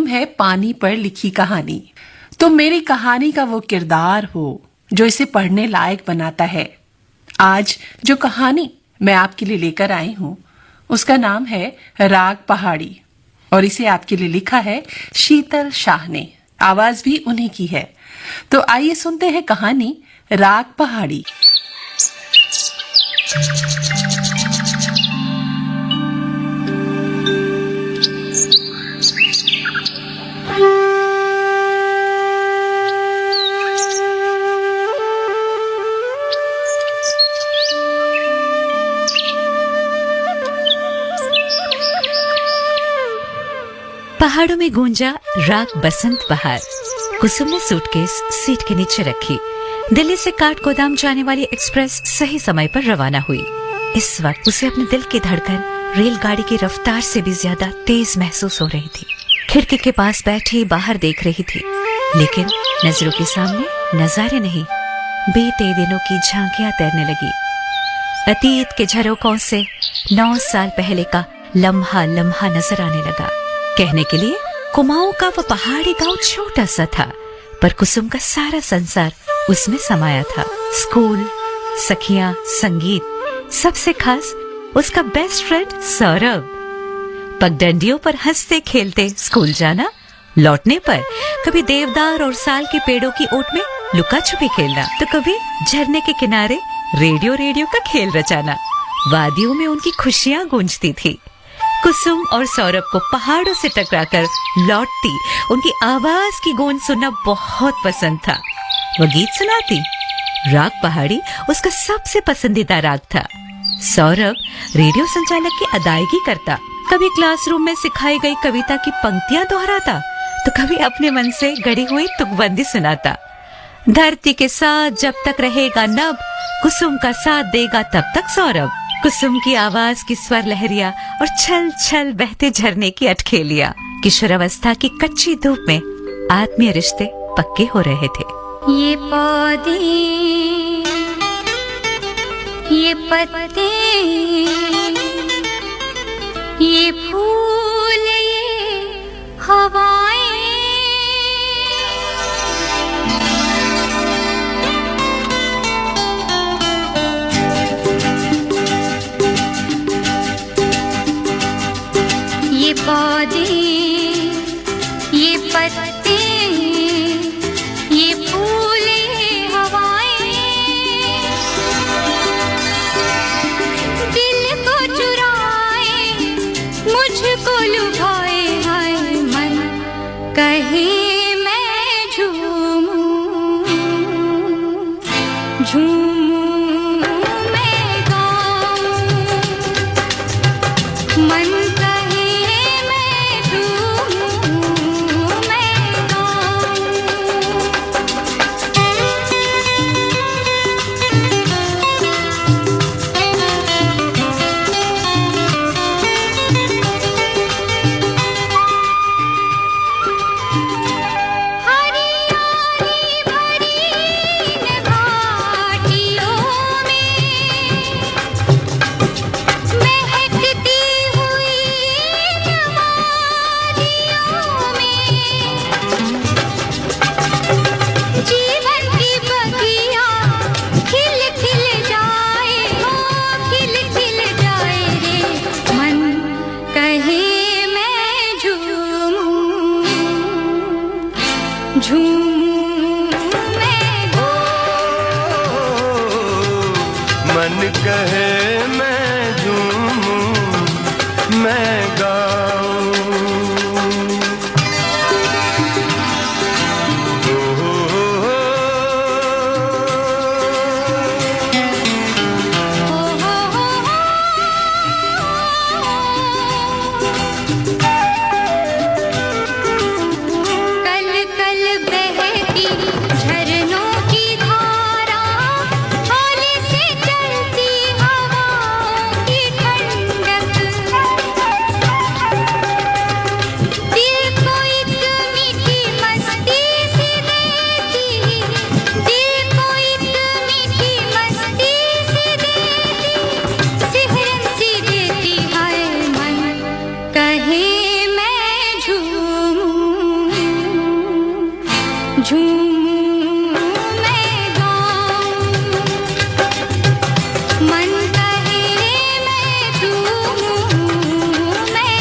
नाम है पानी पर लिखी कहानी। तुम मेरी कहानी का वो किरदार हो जो इसे पढ़ने लायक बनाता है। आज जो कहानी मैं आपके लिए लेकर आई हूं उसका नाम है राग पहाड़ी और इसे आपके लिए लिखा है शीतल शाह ने। आवाज भी उन्हीं की है। तो आइए सुनते हैं कहानी राग पहाड़ी। पहाड़ों में गूंजा राग बसंत बहार। कुसुम ने सूटकेस सीट के नीचे रखी। दिल्ली से काठगोदाम जाने वाली एक्सप्रेस सही समय पर रवाना हुई। इस वक्त उसे अपने दिल की धड़कन रेलगाड़ी की रफ्तार से भी ज्यादा तेज महसूस हो रही थी। खिड़की के पास बैठी बाहर देख रही थी, लेकिन नजरों के सामने नजारे नहीं, बीते दिनों की झांकियां तैरने लगी। अतीत के झरोकों से 9 साल पहले का लम्हा लम्हा नजर आने लगा। कहने के लिए कुमाऊं का वो पहाड़ी गांव छोटा सा था, पर कुसुम का सारा संसार उसमें समाया था। स्कूल, सखियां, संगीत, सबसे खास उसका बेस्ट फ्रेंड सौरभ। पगडंडियों पर हंसते खेलते स्कूल जाना, लौटने पर कभी देवदार और साल के पेड़ों की ओट में लुका छुपी खेलना, तो कभी झरने के किनारे रेडियो का खेल रचाना। वादियों में उनकी खुशियां गूंजती थी। कुसुम और सौरभ को पहाड़ों से टकराकर लौटती उनकी आवाज की गूंज सुनना बहुत पसंद था। वो गीत सुनाती। राग पहाड़ी उसका सबसे पसंदीदा राग था। सौरभ रेडियो संचालक की अदायगी करता। कभी क्लासरूम में सिखाई गई कविता की पंक्तियां दोहराता, तो कभी अपने मन से गढ़ी हुई तुकबंदी सुनाता। धरती के साथ जब तक रहेगा नभ, कुसुम का साथ देगा तब तक सौरभ। कुसुम की आवाज की स्वर लहरिया और छल छल बहते झरने की अटखेलियां किशोरावस्था की कच्ची धूप में आत्मीय रिश्ते पक्के हो रहे थे। ये पौधे, ये पत्ते, ये फूल, ये हवाएं, ये पौधे, ये पत्ते, ये फूल, ये हवाएं, दिल को चुराए, मुझको लुभाए, हाय मन कहे मैं झूमूं, झूमूं मैं गाऊं, मन मन कहे मैं झूमूं मैं गाऊं। झूमूं मैं गाऊं, मन कहे मैं झूमूं मैं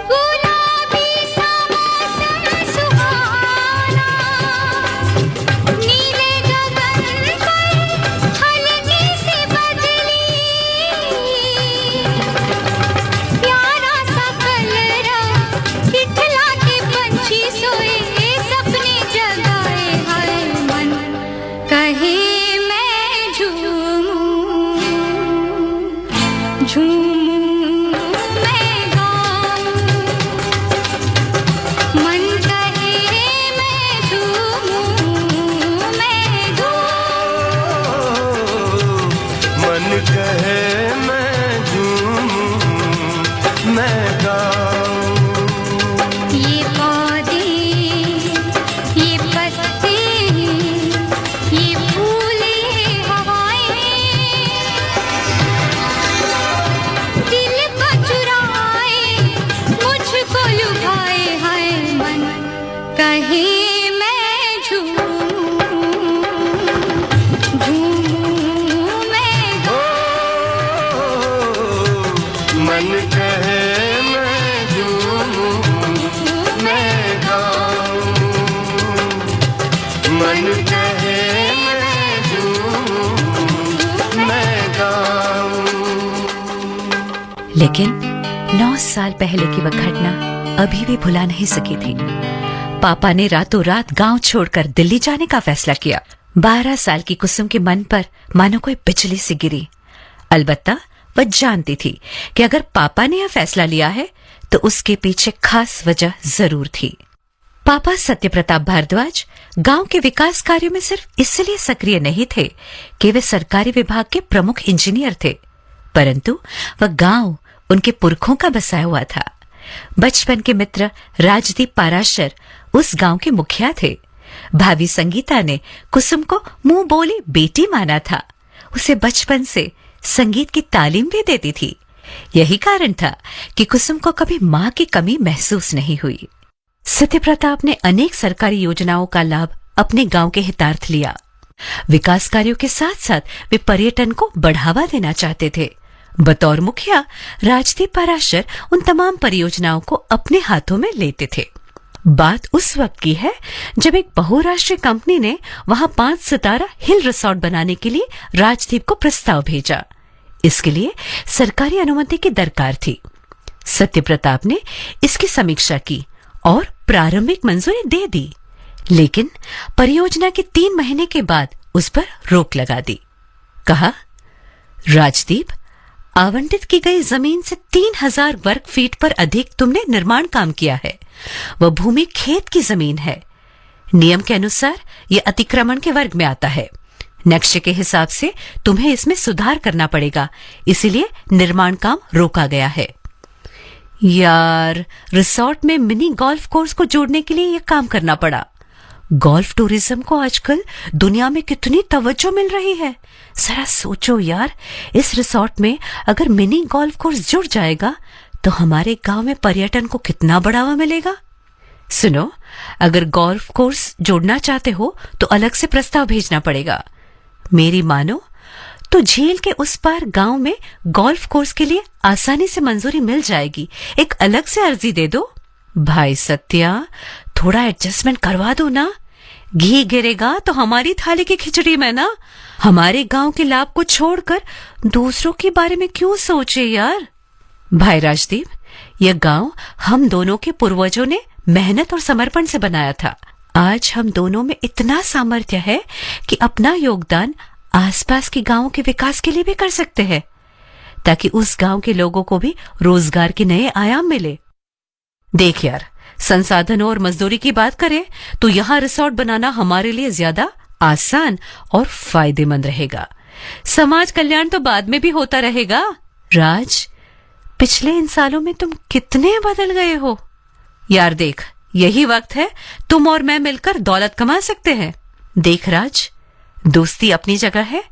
गुलाबी सा मौसम सुहाना, नीले गगन पर हल्की सी बदली, प्यारा सा कलरव इठला के पंछी सोए, सपने जगाए हाय मन कहे मैं झूमूं झूमूं मैं गाऊं, मन कहे मैं झूमूं मैं गाऊं। मन कहे मैं झूमूं मैं गाऊं। ये पौधे, ये पत्ते, ये फूल, ये हवाएं दिल को चुराए, मुझको लुभाए हाय मन कहे मैं झूमूं झूमूं मैं मन कहे मैं झूमूं मैं गाऊं। मन कहे मैं झूमूं मैं गाऊं। लेकिन 9 साल पहले की वह घटना अभी भी भुला नहीं सकी थी। पापा ने रातों रात गांव छोड़कर दिल्ली जाने का फैसला किया। 12 साल की कुसुम के मन पर मानो कोई बिजली सी गिरी। अलबत्ता वह जानती थी कि अगर पापा ने यह फैसला लिया है तो उसके पीछे खास वजह जरूर थी। पापा सत्यप्रताप भारद्वाज गांव के विकास कार्यों में सिर्फ इसलिए सक्रिय नहीं थे कि वे सरकारी विभाग के प्रमुख इंजीनियर थे, परंतु वह गांव उनके पुरखों का बसाया हुआ था। बचपन के मित्र राजदीप पाराशर उस गांव के मुखिया थे। भाभी संगीता ने कुसुम को मुंह बोली बेटी माना था। उसे बचपन से संगीत की तालीम भी देती थी। यही कारण था कि कुसुम को कभी मां की कमी महसूस नहीं हुई। सत्यप्रताप ने अनेक सरकारी योजनाओं का लाभ अपने गांव के हितार्थ लिया। विकास कार्यों के साथ साथ वे पर्यटन को बढ़ावा देना चाहते थे। बतौर मुखिया राजदीप पाराशर उन तमाम परियोजनाओं को अपने हाथों में लेते थे। बात उस वक्त की है जब एक बहुराष्ट्रीय कंपनी ने वहां 5 सितारा हिल रिसोर्ट बनाने के लिए राजदीप को प्रस्ताव भेजा। इसके लिए सरकारी अनुमति की दरकार थी। सत्यप्रताप ने इसकी समीक्षा की और प्रारंभिक मंजूरी दे दी, लेकिन परियोजना के 3 महीने के बाद उस पर रोक लगा दी। कहा, राजदीप, आवंटित की गई जमीन से 3000 वर्ग फीट पर अधिक तुमने निर्माण काम किया है। वह भूमि खेत की जमीन है। नियम के अनुसार यह अतिक्रमण के वर्ग में आता है। नक्शे के हिसाब से तुम्हें इसमें सुधार करना पड़ेगा, इसीलिए निर्माण काम रोका गया है। यार, रिसोर्ट में मिनी गोल्फ कोर्स को जोड़ने के लिए यह काम करना पड़ा। गोल्फ टूरिज्म को आजकल दुनिया में कितनी तवज्जो मिल रही है। जरा सोचो यार, इस रिसोर्ट में अगर मिनी गोल्फ कोर्स जुड़ जाएगा तो हमारे गांव में पर्यटन को कितना बढ़ावा मिलेगा। सुनो, अगर गोल्फ कोर्स जोड़ना चाहते हो तो अलग से प्रस्ताव भेजना पड़ेगा। मेरी मानो तो झील के उस पार गांव में गोल्फ कोर्स के लिए आसानी से मंजूरी मिल जाएगी। एक अलग से अर्जी दे दो। भाई सत्या, थोड़ा एडजस्टमेंट करवा दो ना। घी गिरेगा तो हमारी थाली की खिचड़ी में ना। हमारे गांव के लाभ को छोड़कर दूसरों के बारे में क्यों सोचे यार। भाई राजदीप, यह गांव हम दोनों के पूर्वजों ने मेहनत और समर्पण से बनाया था। आज हम दोनों में इतना सामर्थ्य है कि अपना योगदान आसपास के गांवों के विकास के लिए भी कर सकते हैं, ताकि उस गांव के लोगों को भी रोजगार के नए आयाम मिले। देख यार, संसाधनों और मजदूरी की बात करें तो यहां रिसोर्ट बनाना हमारे लिए ज्यादा आसान और फायदेमंद रहेगा। समाज कल्याण तो बाद में भी होता रहेगा। राज, पिछले इन सालों में तुम कितने बदल गए हो। यार देख, यही वक्त है तुम और मैं मिलकर दौलत कमा सकते हैं। देख राज, दोस्ती अपनी जगह है,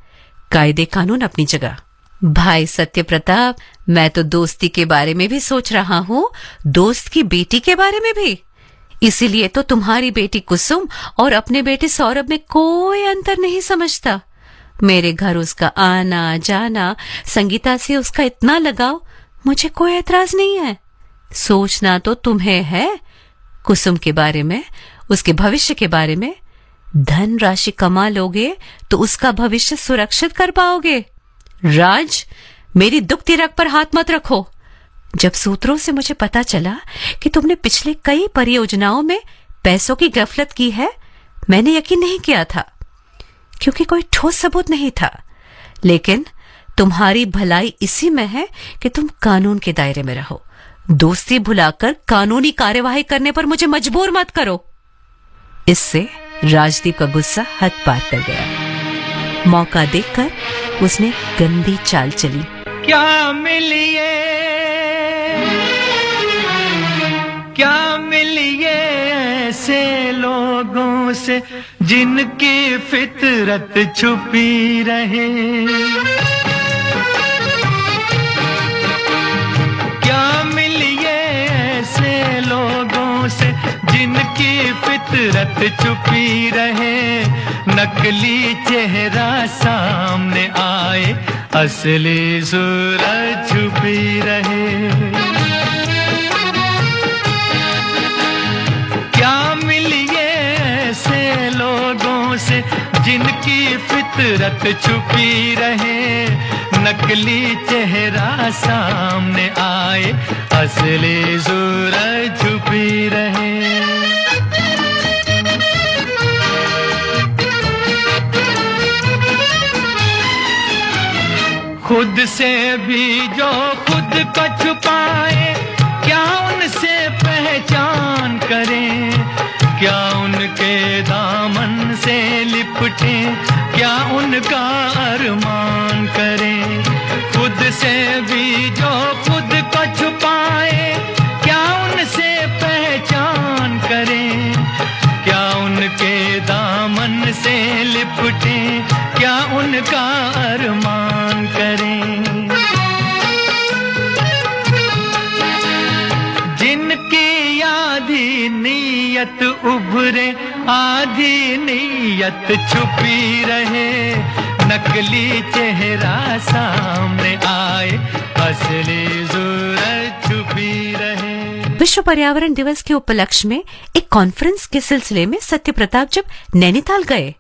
कायदे कानून अपनी जगह। भाई सत्य प्रताप, मैं तो दोस्ती के बारे में भी सोच रहा हूँ, दोस्त की बेटी के बारे में भी। इसीलिए तो तुम्हारी बेटी कुसुम और अपने बेटे सौरभ में कोई अंतर नहीं समझता। मेरे घर उसका आना जाना, संगीता से उसका इतना लगाव, मुझे कोई एतराज नहीं है। सोचना तो तुम्हें है कुसुम के बारे में, उसके भविष्य के बारे में। धन राशि कमा लोगे तो उसका भविष्य सुरक्षित कर पाओगे। राज, मेरी दुखती रग पर हाथ मत रखो। जब सूत्रों से मुझे पता चला कि तुमने पिछले कई परियोजनाओं में पैसों की गफलत की है, मैंने यकीन नहीं किया था, क्योंकि कोई ठोस सबूत नहीं था। लेकिन तुम्हारी भलाई इसी में है कि तुम कानून के दायरे में रहो। दोस्ती भुलाकर कानूनी कार्यवाही करने पर मुझे मजबूर मत करो। इससे राजदीप का गुस्सा हद पार कर गया। मौका देखकर उसने गंदी चाल चली। क्या मिलिए ऐसे लोगों से जिनकी फितरत छुपी रहे। क्या मिलिए ऐसे लोगों से जिनकी फितरत छुपी रहे। नकली चेहरा सामने आए, असली सूरत छुपी रहे। क्या मिलिए ऐसे लोगों से जिनकी फितरत छुपी रहे। नकली चेहरा सामने आए, असली सूरत छुपी रहे। खुद से भी जो खुद को छुपाए, क्या उनसे पहचान करें। क्या उनके दामन से लिपटे, क्या उनका अरमान करें। खुद से भी जो खुद को छुपाए, क्या उनसे पहचान करें। क्या उनके दामन से लिपटे, क्या उनका अरमान करें। जिनकी आधी नीयत उभरे, आधी नीयत छुपी रहे। नकली चेहरा सामने आए, असली सूरत छुपी रहे। विश्व पर्यावरण दिवस के उपलक्ष्य में एक कॉन्फ्रेंस के सिलसिले में सत्य प्रताप जब नैनीताल गए,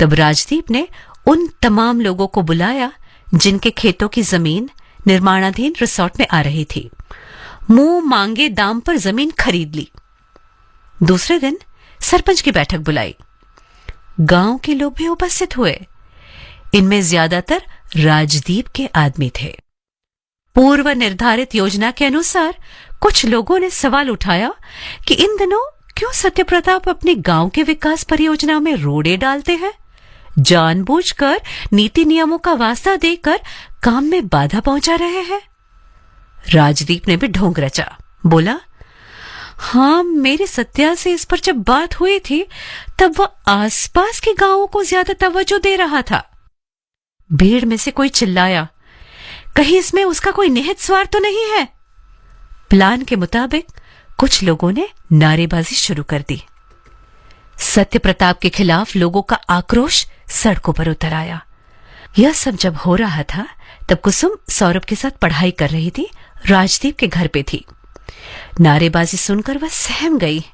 तब राजदीप ने उन तमाम लोगों को बुलाया जिनके खेतों की जमीन निर्माणाधीन रिसोर्ट में आ रही थी। मुंह मांगे दाम पर जमीन खरीद ली। दूसरे दिन सरपंच की बैठक बुलाई। गांव के लोग भी उपस्थित हुए। इनमें ज्यादातर राजदीप के आदमी थे। पूर्व निर्धारित योजना के अनुसार कुछ लोगों ने सवाल उठाया कि इन दिनों क्यों सत्य प्रताप अपने गांव के विकास परियोजना में रोड़े डालते हैं। जानबूझकर नीति नियमों का वास्ता देकर काम में बाधा पहुंचा रहे हैं। राजदीप ने भी ढोंग रचा। बोला, हाँ, मेरी सत्या से इस पर जब बात हुई थी तब वह आसपास के गांवों को ज्यादा तवज्जो दे रहा था। भीड़ में से कोई चिल्लाया, कहीं इसमें उसका कोई निहित स्वार्थ तो नहीं है। प्लान के मुताबिक कुछ लोगों ने नारेबाजी शुरू कर दी। सत्य प्रताप के खिलाफ लोगों का आक्रोश सड़कों पर उतर आया। यह सब जब हो रहा था तब कुसुम सौरभ के साथ पढ़ाई कर रही थी। राजदीप के घर पे थी। नारेबाजी सुनकर वह सहम गई।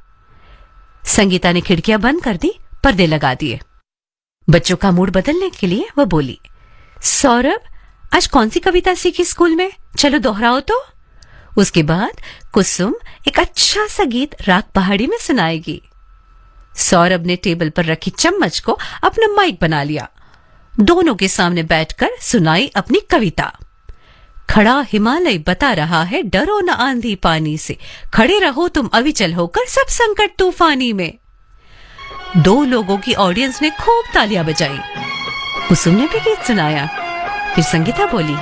संगीता ने खिड़कियां बंद कर दी, पर्दे लगा दिए। बच्चों का मूड बदलने के लिए वह बोली, सौरभ, आज कौन सी कविता सीखी स्कूल में? चलो दोहराओ तो। उसके बाद कुसुम एक अच्छा सा गीत राग पहाड़ी में सुनाएगी। सौरभ ने टेबल पर रखी चम्मच को अपना माइक बना लिया। दोनों के सामने बैठकर सुनाई अपनी कविता। खड़ा हिमालय बता रहा है, डरो न आंधी पानी से, खड़े रहो तुम अविचल होकर सब संकट तूफानी में। दो लोगों की ऑडियंस ने खूब तालियां बजाई। कुसुम ने भी गीत सुनाया। फिर संगीता बोली,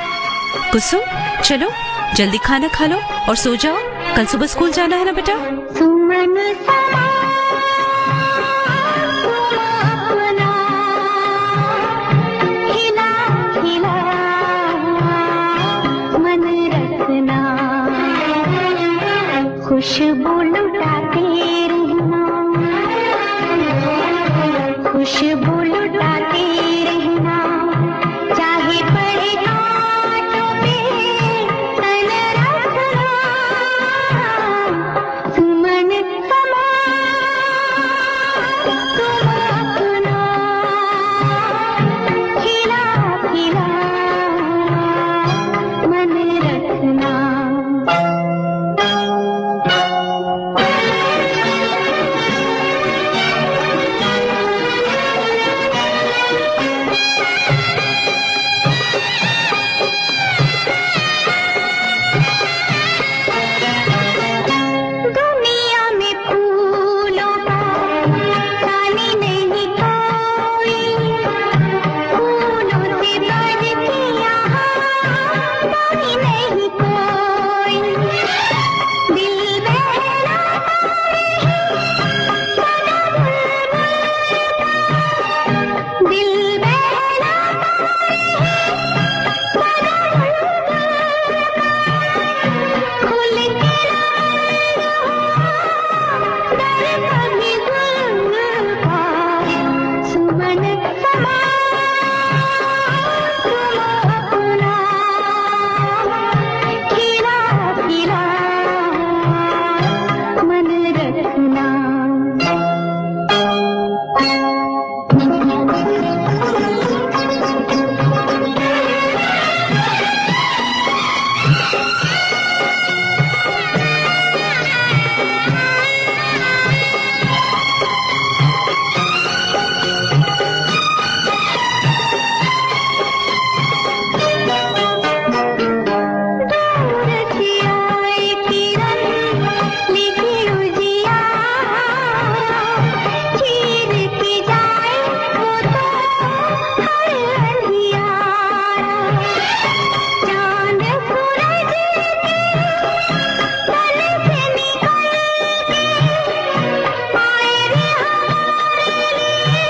कुसुम, चलो जल्दी खाना खा लो और सो जाओ, कल सुबह स्कूल जाना है ना बेटा? सुमन समा अपना खिला खिला मन रखना, खुशबू लुटाते रहना, खुशबू लुटाते रहना, चाहे पड़े कांटों पे तन रखना, सुमन समा तुम अपना खिला खिला मन रखना। दुनिया में फूलों का खाली नहीं कोई, फूलों से बढ़ के यहाँ कोई नहीं कोई, दिल बहला दिल बहला खुल के सुमन समा तुम अपना खिला खिला मन रखना। दूर से आए किरण लिखी उजिया, चीर के जाए वो तो हर अंधियारा, चांद सूरज के तन से निकल के आए रे हमारे लिए,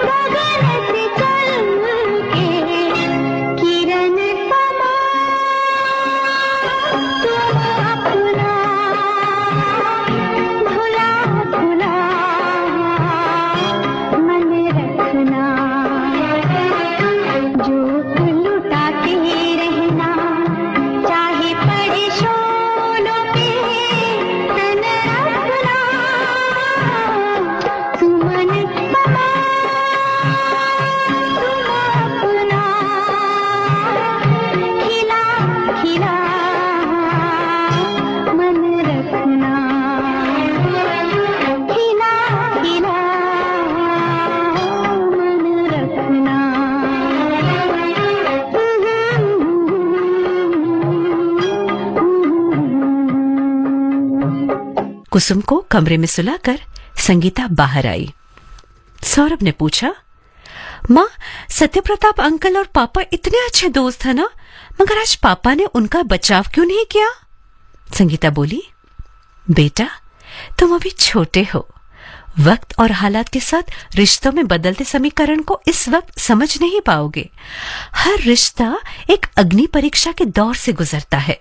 गगन से चल के किरण समा तुम अपना भुला भुला मन रखना, जो लुटाते रहना, चाहे पड़े शोलों पे तन रखना, सुमन समा तुम अपना खिला खिला मन रखना, खिला खिला मन रखना। कुसुम को कमरे में सुलाकर संगीता बाहर आई। सौरभ ने पूछा, माँ, सत्यप्रताप अंकल और पापा इतने अच्छे दोस्त हैं ना, मगर आज पापा ने उनका बचाव क्यों नहीं किया? संगीता बोली, बेटा तुम अभी छोटे हो, वक्त और हालात के साथ रिश्तों में बदलते समीकरण को इस वक्त समझ नहीं पाओगे। हर रिश्ता एक अग्नि परीक्षा के दौर से गुजरता है,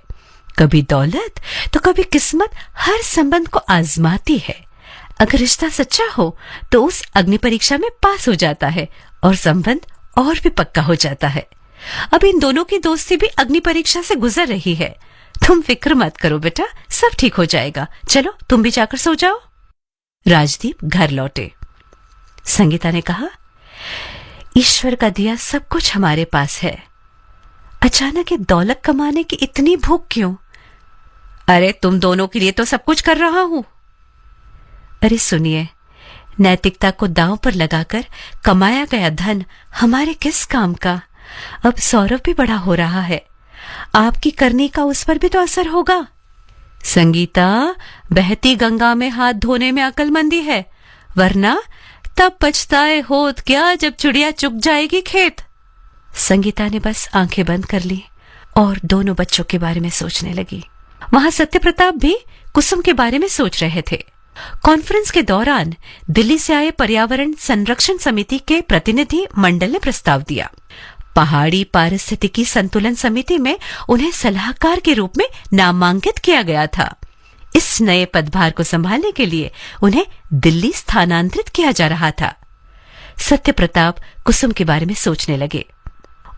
कभी दौलत तो कभी किस्मत हर संबंध को आजमाती है। अगर रिश्ता सच्चा हो तो उस अग्नि परीक्षा में पास हो जाता है और संबंध और भी पक्का हो जाता है। अब इन दोनों की दोस्ती भी अग्नि परीक्षा से गुजर रही है। तुम फिक्र मत करो बेटा, सब ठीक हो जाएगा। चलो तुम भी जाकर सो जाओ। राजदीप घर लौटे। संगीता ने कहा, ईश्वर का दिया सब कुछ हमारे पास है, अचानक ये दौलत कमाने की इतनी भूख क्यों? अरे तुम दोनों के लिए तो सब कुछ कर रहा हूं। अरे सुनिए, नैतिकता को दांव पर लगाकर कमाया गया धन हमारे किस काम का? अब सौरभ भी बड़ा हो रहा है, आपकी करनी का उस पर भी तो असर होगा। संगीता, बहती गंगा में हाथ धोने में अक्लमंदी है, वरना तब पछताए होत क्या जब चिड़िया चुग जाएगी खेत। संगीता ने बस आंखें बंद कर ली और दोनों बच्चों के बारे में सोचने लगी। वहां सत्यप्रताप भी कुसुम के बारे में सोच रहे थे। कॉन्फ्रेंस के दौरान दिल्ली से आए पर्यावरण संरक्षण समिति के प्रतिनिधि मंडल ने प्रस्ताव दिया। पहाड़ी पारिस्थितिकी संतुलन समिति में उन्हें सलाहकार के रूप में नामांकित किया गया था। इस नए पदभार को संभालने के लिए उन्हें दिल्ली स्थानांतरित किया जा रहा था। सत्यप्रताप कुसुम के बारे में सोचने लगे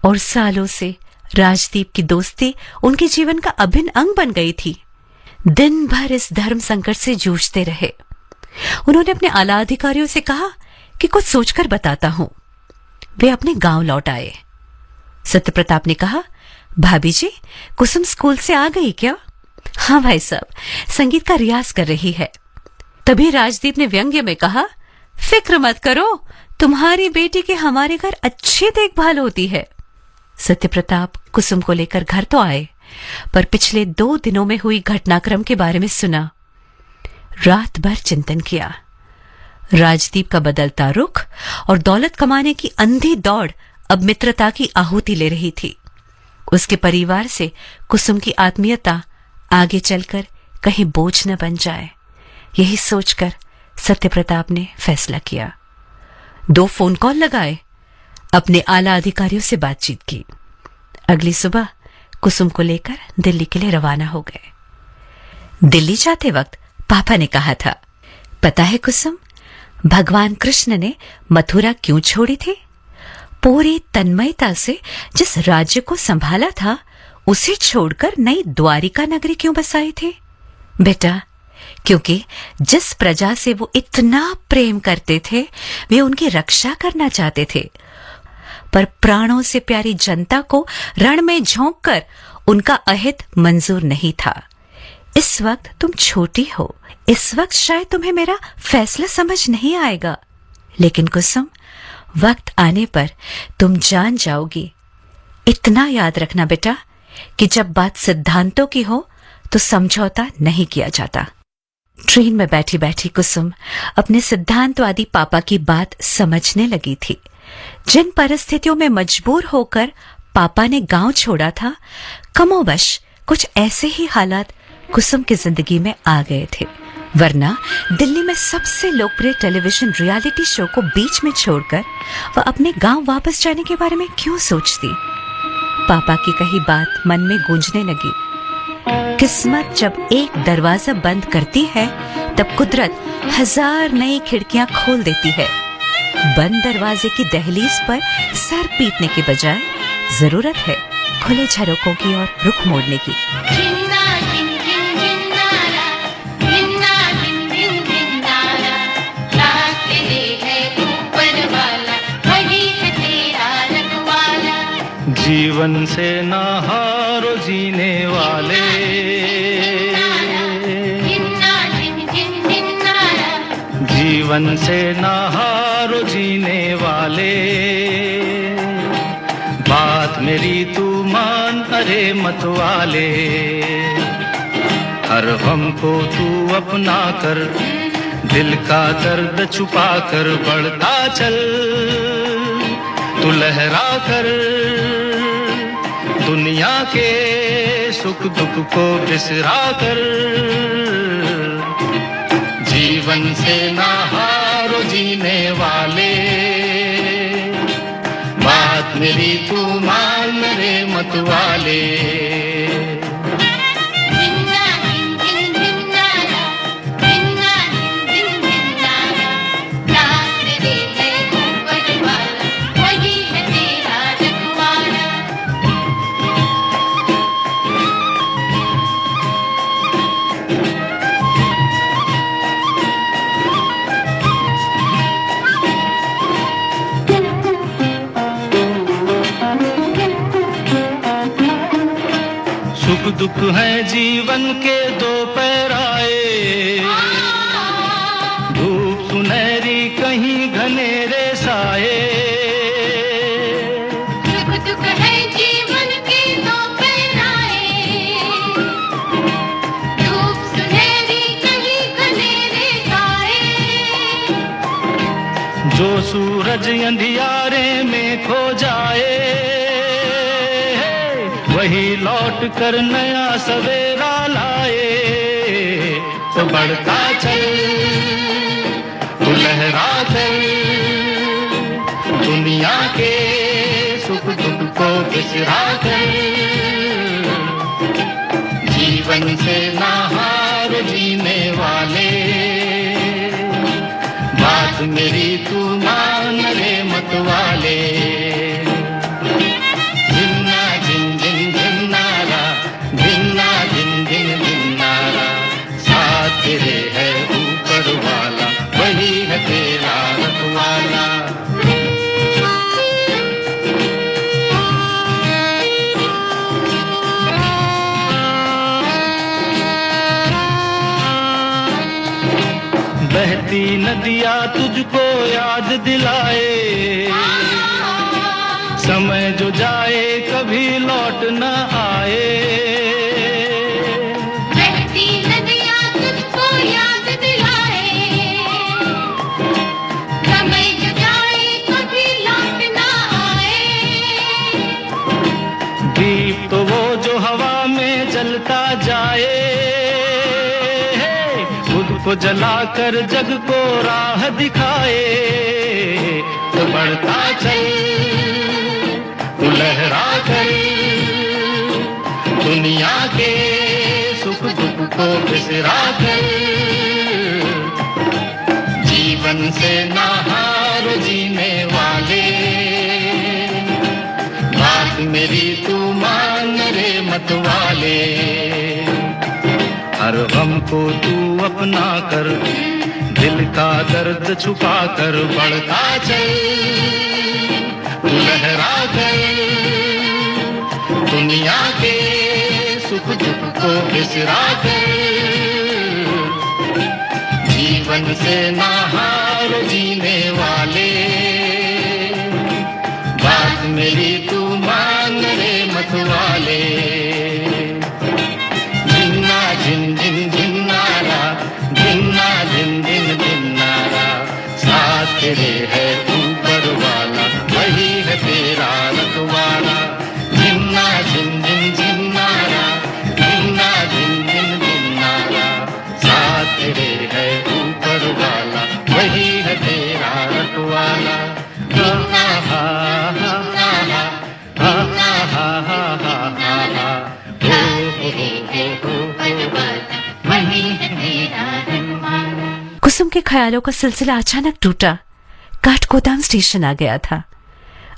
और सालों से राजदीप की दोस्ती उनके जीवन का अभिन्न अंग बन गई थी। दिन भर इस धर्म संकट से जूझते रहे। उन्होंने अपने आला अधिकारियों से कहा कि कुछ सोचकर बताता हूं। वे अपने गांव लौट आए। सत्यप्रताप ने कहा, भाभी जी, कुसुम स्कूल से आ गई क्या? हाँ भाई साहब, संगीत का रियाज कर रही है। तभी राजदीप ने व्यंग्य में कहा, फिक्र मत करो, तुम्हारी बेटी की हमारे घर अच्छी देखभाल होती है। सत्यप्रताप कुसुम को लेकर घर तो आए, पर पिछले 2 दिनों में हुई घटनाक्रम के बारे में सुना। रात भर चिंतन किया। राजदीप का बदलता रुख और दौलत कमाने की अंधी दौड़ अब मित्रता की आहुति ले रही थी। उसके परिवार से कुसुम की आत्मीयता आगे चलकर कहीं बोझ न बन जाए, यही सोचकर सत्यप्रताप ने फैसला किया। 2 फोन कॉल लगाए, अपने आला अधिकारियों से बातचीत की। अगली सुबह कुसुम को लेकर दिल्ली के लिए रवाना हो गए। दिल्ली जाते वक्त पापा ने कहा था, पता है कुसुम, भगवान कृष्ण ने मथुरा क्यों छोड़ी थी? पूरी तन्मयता से जिस राज्य को संभाला था, उसे छोड़कर नई द्वारिका नगरी क्यों बसाई थी? बेटा, क्योंकि जिस प्रजा से वो इतना प्रेम करते थे, वे उनकी रक्षा करना चाहते थे। पर प्राणों से प्यारी जनता को रण में झोंककर उनका अहित मंजूर नहीं था। इस वक्त तुम छोटी हो, इस वक्त शायद तुम्हें मेरा फैसला समझ नहीं आएगा, लेकिन कुसुम, वक्त आने पर तुम जान जाओगी। इतना याद रखना बेटा कि जब बात सिद्धांतों की हो तो समझौता नहीं किया जाता। ट्रेन में बैठी बैठी कुसुम अपने सिद्धांतवादी पापा की बात समझने लगी थी। जिन परिस्थितियों में मजबूर होकर पापा ने गांव छोड़ा था, कमोबश कुछ ऐसे ही हालात कुसुम की जिंदगी में आ गए थे। वरना दिल्ली में सबसे लोकप्रिय टेलीविजन रियलिटी शो को बीच में छोड़कर वह अपने गांव वापस जाने के बारे में क्यों सोचती? पापा की कही बात मन में गूंजने लगी। किस्मत जब एक दरवाजा बंद करती है, तब कुदरत 1000 नई खिड़कियां खोल देती है। बंद दरवाजे की दहलीज पर सर पीटने के बजाय जरूरत है खुले झरोकों की ओर रुख मोड़ने की। जिन्ना जिन जिन जिन्नारा, जिन्ना जिन जिन जिन्नारा, रात तेरे है ऊपर वाला, वही है तेरा रखवाला। जीवन से ना हारो जीने वाले, जिन्ना जिन जिन जिन्नारा, जीवन से ना हारो जीने वाले। बात मेरी तू मान, अरे मत वाले, हर गम को तू अपना कर, दिल का दर्द छुपा कर बढ़ता चल, तू लहरा कर, दुनिया के सुख दुख को बिसरा कर। जीवन से ना हारो जीने वाले, बात मेरी तू मान रे मत वाले। जिन्ना जिन जिन जिन्नारा, जिन्ना जिन जिन जिन्नारा, रात तेरे है ऊपर वाला, वही है तेरा रखवाला। सुख दुख है जीवन के 2 पैराए, धूप सुनहरी कहीं घनेरे साए। सुख दुख है जीवन के 2 पैराए, धूप सुनहरी कहीं घनेरे साए। जो सूरज अंधियारे में खो जाए, वही लौट कर नया सवेरा लाए। तो बढ़ता चल, तू लहरा कर, दुनिया के सुख दुख को बिसरा कर, जीवन से ना हार जीने वाले, बात मेरी तू मान रे मत वाले। धिन्ना धिन धिन धिन्नारा, धिन्ना धिन धिन धिन्नारा, साथ तेरे है ऊपर वाला, वही है तेरा रखवाला। बहती नदियाँ तुझको याद दिलाए, समय जो जाए कभी लौट न आए। बहती नदियाँ तुझको याद दिलाए, समय जो जाए कभी लौट ना आए। दीप तो वो जो हवा में जलता जाए, खुद को जलाकर जग को राह दिखाए। तो बढ़ता चल, तू लहरा कर, दुनिया के सुख दुख को बिसरा कर, जीवन से ना हार जीने वाले, बात मेरी तू मान रे मत वाले। हर गम को तू अपना कर, दिल का दर्द छुपा कर, बढ़ता चल, तू लहरा कर, दुनिया के सुख दुख को बिसरा कर, जीवन से ना हार जीने वाले, बात मेरी तू मान रे मत वाले। झिन झिन झिन्नारा, झिन्ना झिन झिन झिन्नारा, साथ तेरे है ऊपर वाला, वही है तेरा रखवाला। झिन्ना झिन झिन झिन्नारा, झिन्ना झिन झिन झिन्नारा, साथ तेरे है ऊपर वाला, वही है तेरा रखवाला। हा हा हा हा हा हा हा हा हा हा हा, हो हो हो हो। कुसुम के ख्यालों का सिलसिला अचानक टूटा। काठगोदाम स्टेशन आ गया था।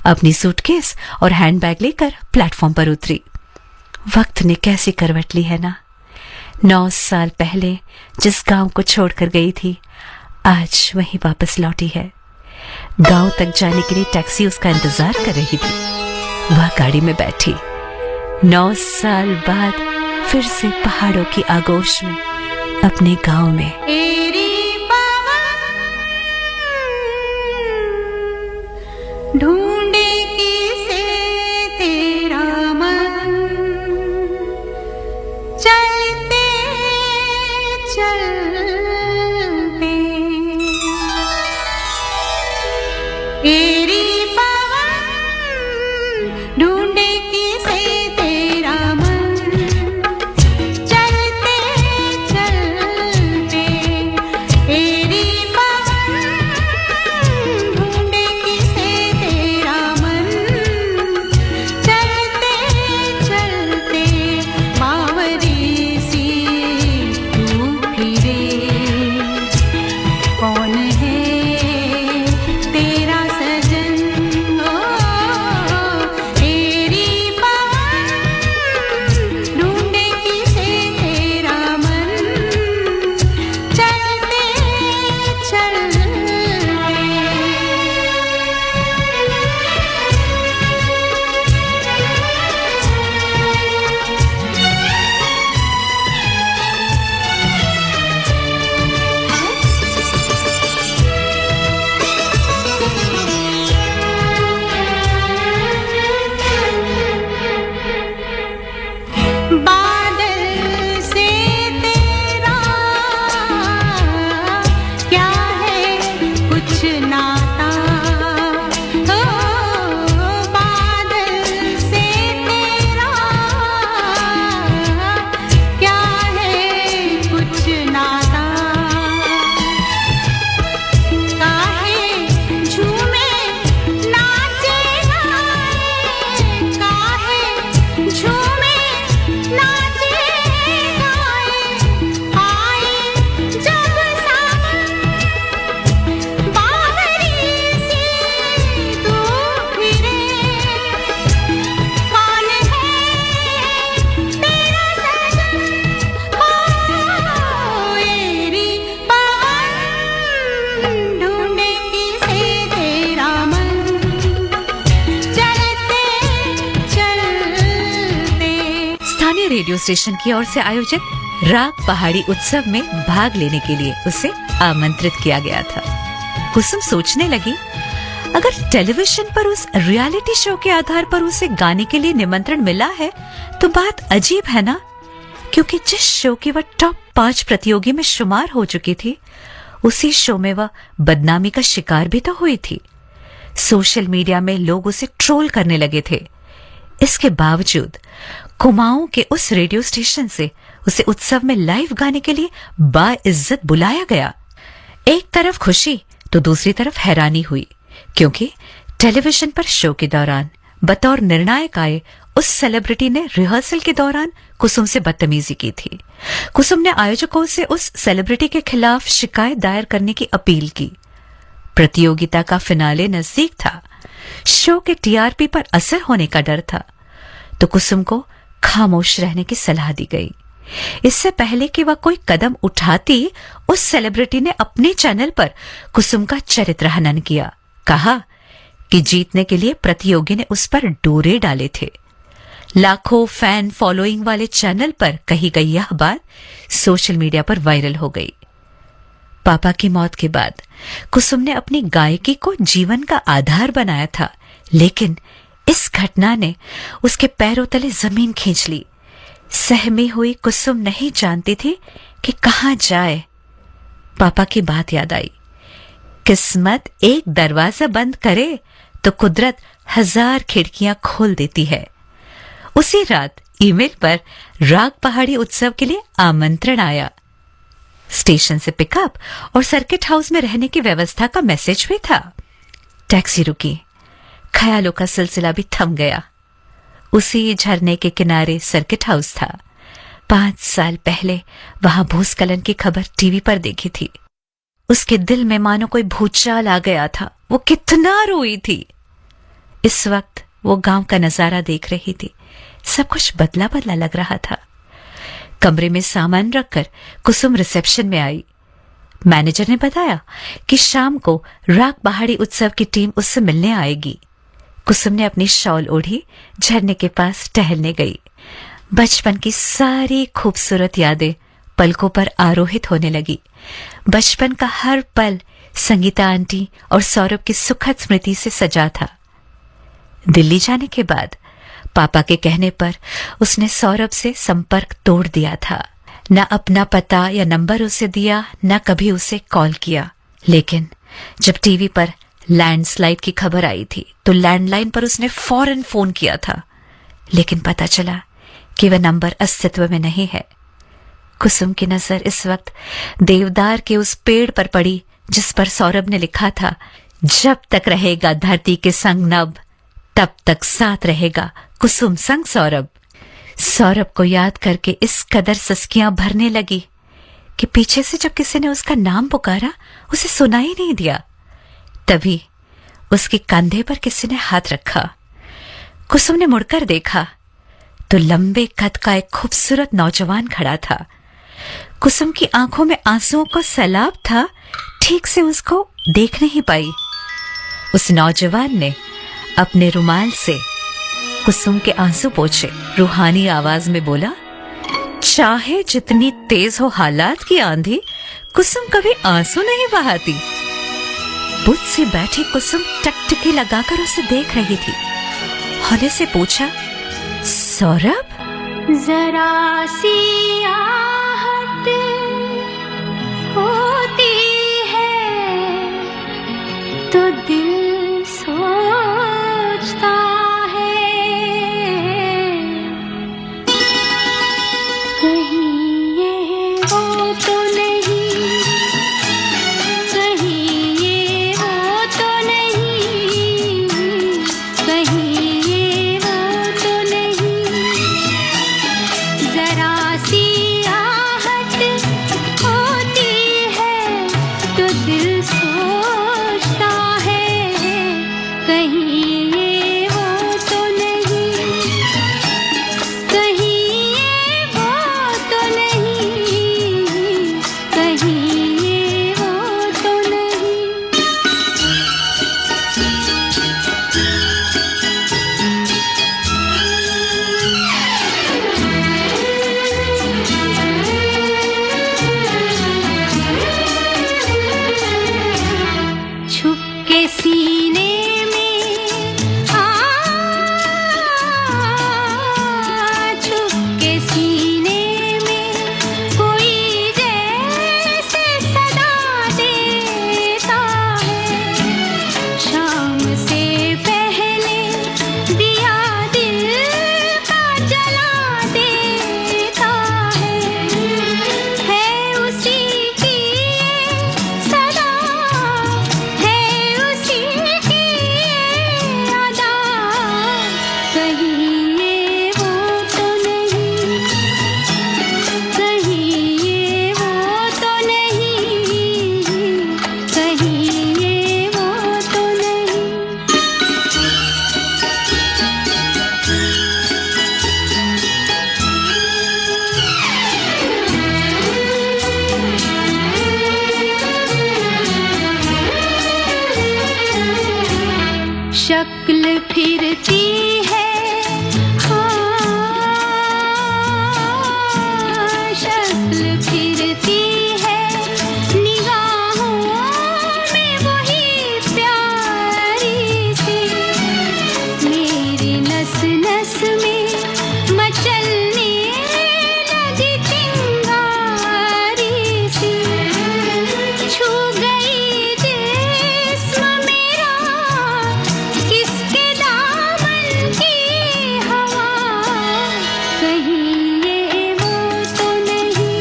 अपनी सूटकेस और हैंडबैग लेकर प्लेटफॉर्म पर उतरी। वक्त ने कैसी करवट ली है ना। 9 साल पहले जिस गांव को छोड़कर गई थी, आज वहीं वापस लौटी है। गांव तक जाने के लिए टैक्सी उसका इंतजार कर रही थी। वह गाड़ी में बैठी। 9 साल बाद फिर से पहाड़ों की आगोश में, अपने गांव में। ढूंढे किसे तेरा मन, चलते चलते एरी पवन, ढूंढे किसे तेरा मन, चलते चलते रेडियो स्टेशन की ओर से आयोजित राग पहाड़ी उत्सव में भाग लेने के लिए उसे आमंत्रित किया गया था। कुसुम सोचने लगी, अगर टेलीविजन पर उस रियलिटी शो के आधार पर उसे गाने के लिए निमंत्रण मिला है तो बात अजीब है ना, क्योंकि जिस शो की वह टॉप 5 प्रतियोगी में शुमार हो चुकी थी, उसी शो में वह बदनामी का शिकार भी तो हुई थी। सोशल मीडिया में लोग उसे ट्रोल करने लगे थे। इसके बावजूद कुमाऊं के उस रेडियो स्टेशन से उसे उत्सव में लाइव गाने के लिए बाइज्जत बुलाया गया। एक तरफ खुशी तो दूसरी तरफ हैरानी हुई, क्योंकि टेलीविजन पर शो के दौरान बतौर निर्णायक आए उस सेलिब्रिटी ने रिहर्सल के दौरान कुसुम से बदतमीजी की थी। कुसुम ने आयोजकों से उस सेलिब्रिटी के खिलाफ शिकायत दायर करने की अपील की। प्रतियोगिता का फिनाले नजदीक था। शो के टीआरपी पर असर होने का डर था, तो कुसुम को खामोश रहने की सलाह दी गई। इससे पहले कि वह कोई कदम उठाती, उस सेलिब्रिटी ने अपने चैनल पर कुसुम का चरित्र हनन किया। कहा कि जीतने के लिए प्रतियोगी ने उस पर डोरे डाले थे। लाखों फैन फॉलोइंग वाले चैनल पर कही गई यह बात सोशल मीडिया पर वायरल हो गई। पापा की मौत के बाद कुसुम ने अपनी गायकी को जीवन का आधार बनाया था, लेकिन इस घटना ने उसके पैरों तले जमीन खींच ली। सहमी हुई कुसुम नहीं जानती थी कि कहां जाए। पापा की बात याद आई, किस्मत एक दरवाजा बंद करे तो कुदरत 1000 खिड़कियां खोल देती है। उसी रात ईमेल पर राग पहाड़ी उत्सव के लिए आमंत्रण आया। स्टेशन से पिकअप और सर्किट हाउस में रहने की व्यवस्था का मैसेज भी था। टैक्सी रुकी, ख्यालों का सिलसिला भी थम गया। उसी झरने के किनारे सर्किट हाउस था। 5 साल पहले वहां भूस्खलन की खबर टीवी पर देखी थी। उसके दिल में मानो कोई भूचाल आ गया था। वो कितना रोई थी। इस वक्त वो गांव का नजारा देख रही थी। सब कुछ बदला बदला लग रहा था। कमरे में सामान रखकर कुसुम रिसेप्शन में आई। मैनेजर ने बताया कि शाम को राग पहाड़ी उत्सव की टीम उससे मिलने आएगी। कुसुम ने अपनी शॉल ओढ़ी, झरने के पास टहलने गई। बचपन की सारी खूबसूरत यादें पलकों पर आरोहित होने लगी। बचपन का हर पल संगीता आंटी और सौरभ की सुखद स्मृति से सजा था। दिल्ली जाने के बाद पापा के कहने पर उसने सौरभ से संपर्क तोड़ दिया था। न अपना पता या नंबर उसे दिया, न कभी उसे कॉल किया। लेकिन जब टीवी पर लैंडस्लाइड की खबर आई थी तो लैंडलाइन पर उसने फौरन फोन किया था, लेकिन पता चला कि वह नंबर अस्तित्व में नहीं है। कुसुम की नजर इस वक्त देवदार के उस पेड़ पर पड़ी जिस पर सौरभ ने लिखा था, जब तक रहेगा धरती के संग नभ, तब तक साथ रहेगा कुसुम संग सौरभ। सौरभ को याद करके इस कदर सस्कियां भरने लगी कि पीछे से जब किसी ने उसका नाम पुकारा उसे सुनाई नहीं दिया। तभी उसके कंधे पर किसी ने हाथ रखा। कुसुम ने मुड़कर देखा तो लंबे कद का एक खूबसूरत नौजवान खड़ा था। कुसुम की आंखों में आंसुओं का सैलाब था, ठीक से उसको देख नहीं पाई। उस नौजवान ने अपने रुमाल से कुसुम के आंसू पोंछे, रूहानी आवाज में बोला, चाहे जितनी तेज हो हालात की आंधी, कुसुम कभी आंसू नहीं बहाती। बुद्ध से बैठी कुसुम टकटकी लगाकर उसे देख रही थी। हौले से पूछा, सौरभ? जरा सी आहट होती है तो दिल सोचता है, कहीं ये वो तो नहीं, कहीं ये वो तो नहीं, कहीं ये वो तो नहीं। जरा सी आहट होती है तो दिल सोचता है, कहीं ये वो तो नहीं, कहीं ये वो तो नहीं, कहीं ये वो तो नहीं। फिरती है, हाँ, शक्ल फिरती है, निगाहों में वही प्यारी सी, मेरी नस नस में मचलने लगी चिंगारी सी, छू गई जिस्म मेरा किसके दामन की हवा, कहीं ये वो तो नहीं,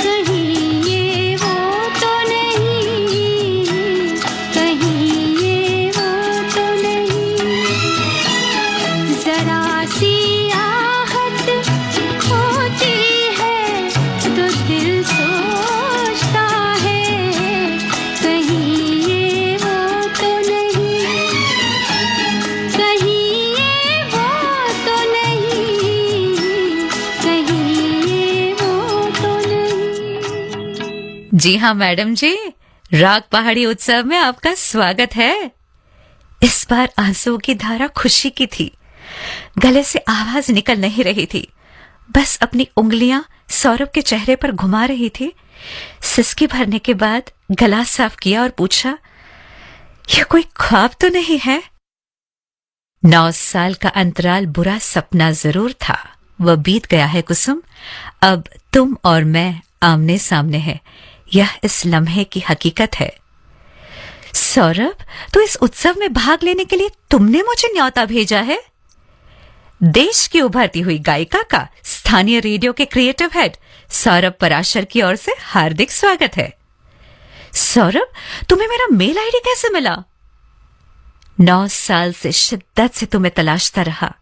कहीं ये वो तो नहीं, कहीं ये वो तो नहीं, जरा सी आहट होती है तो दिल सोचता है, कहीं ये वो तो नहीं, कहीं ये वो तो नहीं, कहीं ये वो तो नहीं। जी हाँ मैडम जी, राग पहाड़ी उत्सव में आपका स्वागत है। इस बार आंसुओं की धारा खुशी की थी, गले से आवाज निकल नहीं रही थी, बस अपनी उंगलियां सौरभ के चेहरे पर घुमा रही थी। सिसकी भरने के बाद गला साफ किया और पूछा, यह कोई ख्वाब तो नहीं है? 9 साल का अंतराल बुरा सपना जरूर था, वह बीत गया है कुसुम। अब तुम और मैं आमने सामने हैं, यह इस लम्हे की हकीकत है। सौरभ, तो इस उत्सव में भाग लेने के लिए तुमने मुझे न्योता भेजा है? देश की उभरती हुई गायिका का स्थानीय रेडियो के क्रिएटिव हेड सौरभ पराशर की ओर से हार्दिक स्वागत है। सौरभ, तुम्हें मेरा मेल आईडी कैसे मिला? 9 साल से शिद्दत से तुम्हें तलाशता रहा,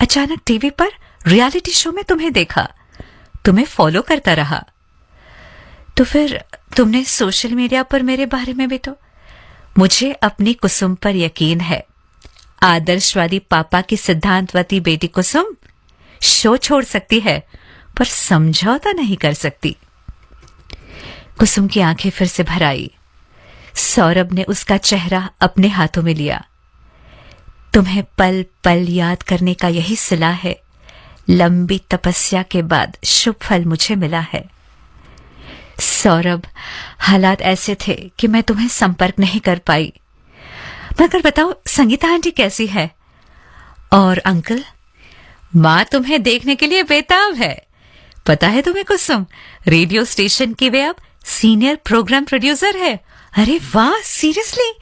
अचानक टीवी पर रियलिटी शो में तुम्हें देखा, तुम्हें फॉलो करता रहा, तो फिर तुमने सोशल मीडिया पर मेरे बारे में भी तो। मुझे अपनी कुसुम पर यकीन है, आदर्शवादी पापा की सिद्धांतवती बेटी कुसुम शो छोड़ सकती है पर समझौता नहीं कर सकती। कुसुम की आंखें फिर से भर आई। सौरभ ने उसका चेहरा अपने हाथों में लिया। तुम्हें पल पल याद करने का यही सिला है, लंबी तपस्या के बाद शुभ फल मुझे मिला है। सौरभ, हालात ऐसे थे कि मैं तुम्हें संपर्क नहीं कर पाई, मगर बताओ संगीता आंटी कैसी है? और अंकल? माँ तुम्हें देखने के लिए बेताब है। पता है तुम्हें कुसुम, रेडियो स्टेशन की वे अब सीनियर प्रोग्राम प्रोड्यूसर है। अरे वाह, सीरियसली?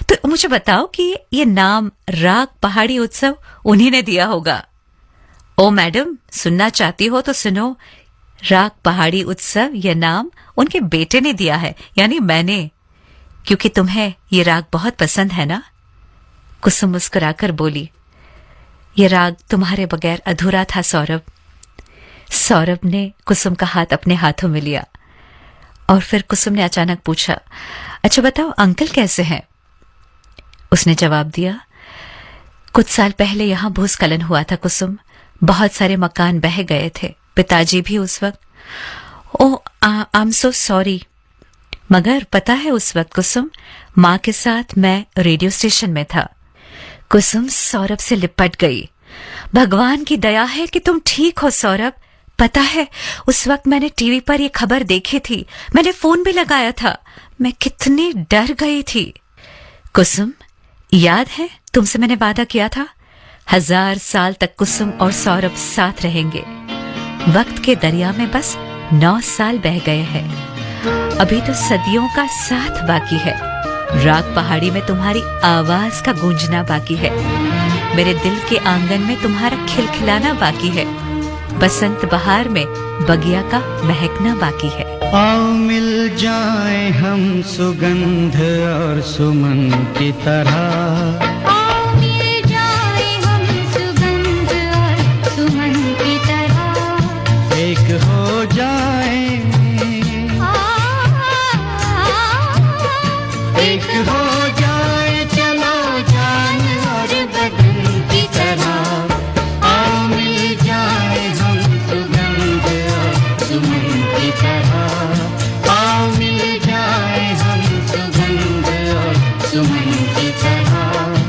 तो मुझे बताओ कि ये नाम राग पहाड़ी उत्सव उन्हीं ने दिया होगा। ओ मैडम, सुनना चाहती हो तो सुनो, राग पहाड़ी उत्सव यह नाम उनके बेटे ने दिया है, यानी मैंने, क्योंकि तुम्हें ये राग बहुत पसंद है ना। कुसुम मुस्कुराकर बोली, ये राग तुम्हारे बगैर अधूरा था सौरभ। सौरभ ने कुसुम का हाथ अपने हाथों में लिया और फिर कुसुम ने अचानक पूछा, अच्छा बताओ अंकल कैसे हैं? उसने जवाब दिया, कुछ साल पहले यहां भूस्खलन हुआ था कुसुम, बहुत सारे मकान बह गए थे, पिताजी भी उस वक्त। ओह, आई एम सो सॉरी। मगर पता है उस वक्त कुसुम, माँ के साथ मैं रेडियो स्टेशन में था। कुसुम सौरभ से लिपट गई। भगवान की दया है कि तुम ठीक हो सौरभ। पता है उस वक्त मैंने टीवी पर यह खबर देखी थी, मैंने फोन भी लगाया था, मैं कितनी डर गई थी। कुसुम, याद है तुमसे मैंने वादा किया था 1000 साल तक कुसुम और सौरभ साथ रहेंगे। वक्त के दरिया में बस 9 साल बह गए हैं, अभी तो सदियों का साथ बाकी है। राग पहाड़ी में तुम्हारी आवाज का गूंजना बाकी है, मेरे दिल के आंगन में तुम्हारा खिलखिलाना बाकी है, बसंत बहार में बगिया का महकना बाकी है। आओ मिल जाएं हम सुगंध और सुमन की तरह, आओ मिल जाए हम सुगंध और सुमन की तरह, एक हो जाएं, एक हो जाए चलो जान और बदन की तरह। आओ मिल जाए हम सुगंध और सुमन की तरह, आओ मिल जाए हम सुगंध और सुमन की तरह।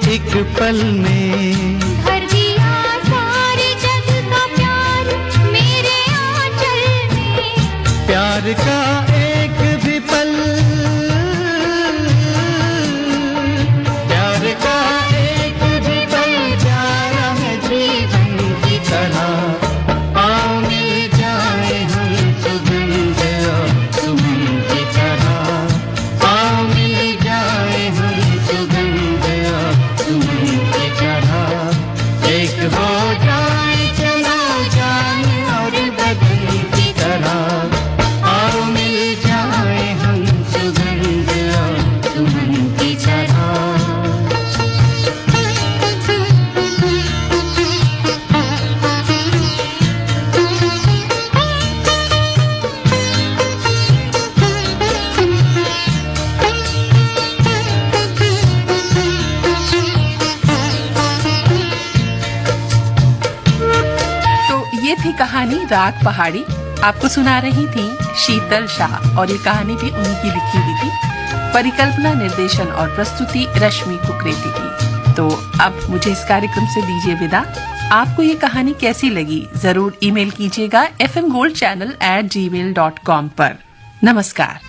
एक पल में भर दिया सारे जग का प्यार मेरे आंचल में। प्यार का एक भी पल, प्यार का एक भी पल प्यारा है जीवन की तरह। आओ मिल जाए हम सुगंध सुमन की तरह। आओ मिल जाए हम सुगंध सुमन की तरह। एक हो जाए चलो जान और बदन की तरह। आओ मिल जाए हम सुगंध सुमन की तरह। तो ये थी कहानी राग पहाड़ी। आपको सुना रही थी शीतल शाह और ये कहानी भी उन्हीं की लिखी हुई थी। परिकल्पना, निर्देशन और प्रस्तुति रश्मि कुकरेती की। तो अब मुझे इस कार्यक्रम से दीजिए विदा। आपको ये कहानी कैसी लगी जरूर ईमेल कीजिएगा fmgoldchannel@gmail.com पर। नमस्कार।